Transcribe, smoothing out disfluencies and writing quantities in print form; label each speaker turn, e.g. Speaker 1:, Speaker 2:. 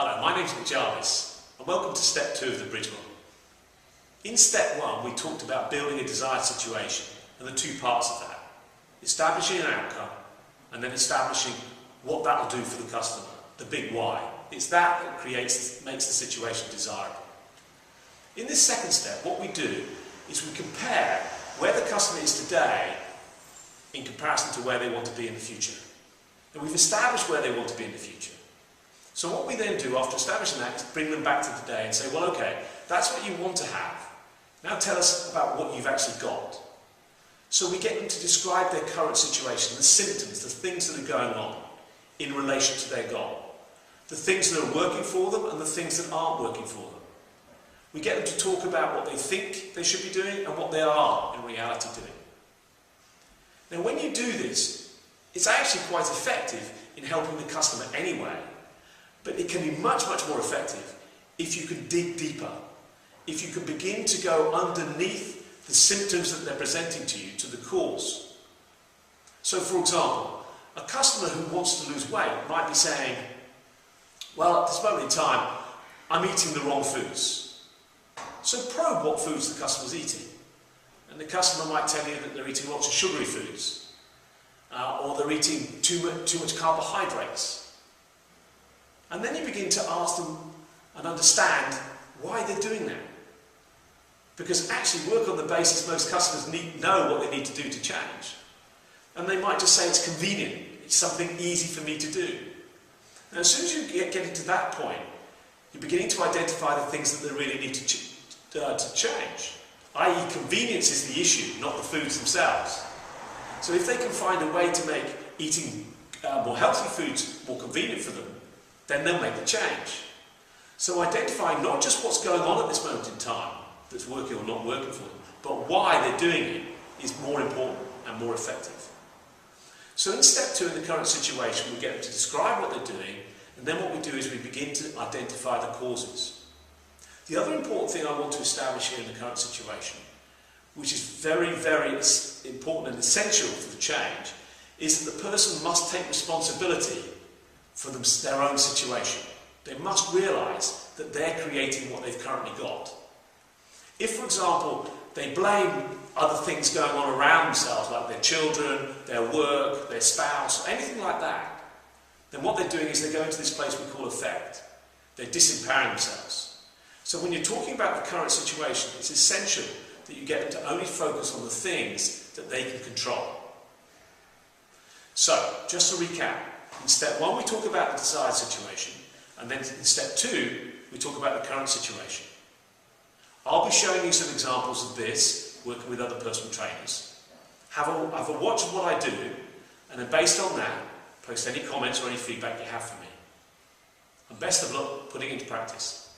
Speaker 1: Hello, my name's Nic Jarvis and welcome to step 2 of the bridge model. In step 1 we talked about building a desired situation and the two parts of that. Establishing an outcome and then establishing what that will do for the customer, the big why. It's that that makes the situation desirable. In this second step what we do is we compare where the customer is today in comparison to where they want to be in the future. And we've established where they want to be in the future. So what we then do after establishing that is bring them back to today and say, well, okay, that's what you want to have. Now tell us about what you've actually got. So we get them to describe their current situation, the symptoms, the things that are going on in relation to their goal. The things that are working for them and the things that aren't working for them. We get them to talk about what they think they should be doing and what they are in reality doing. Now when you do this, it's actually quite effective in helping the customer anyway. But it can be much, much more effective if you can dig deeper, if you can begin to go underneath the symptoms that they're presenting to you, to the cause. So for example, a customer who wants to lose weight might be saying, well, at this moment in time, I'm eating the wrong foods. So probe what foods the customer's eating. And the customer might tell you that they're eating lots of sugary foods, or they're eating too much carbohydrates. And then you begin to ask them and understand why they're doing that. Because actually work on the basis most customers know what they need to do to change. And they might just say it's convenient, it's something easy for me to do. Now as soon as you get into that point, you're beginning to identify the things that they really need to change. I.e. convenience is the issue, not the foods themselves. So if they can find a way to make eating more healthy foods more convenient for them, then they'll make the change. So identifying not just what's going on at this moment in time that's working or not working for them, but why they're doing it is more important and more effective. So in step 2 in the current situation, we get them to describe what they're doing, and then what we do is we begin to identify the causes. The other important thing I want to establish here in the current situation, which is very, very important and essential for the change, is that the person must take responsibility for their own situation. They must realise that they're creating what they've currently got. If, for example, they blame other things going on around themselves, like their children, their work, their spouse, anything like that, then what they're doing is they're going to this place we call affect. They're disempowering themselves. So when you're talking about the current situation, it's essential that you get them to only focus on the things that they can control. So, just to recap, in step 1 we talk about the desired situation, and then in step 2 we talk about the current situation. I'll be showing you some examples of this, working with other personal trainers. Have a watch of what I do, and then based on that, post any comments or any feedback you have for me. And best of luck putting it into practice.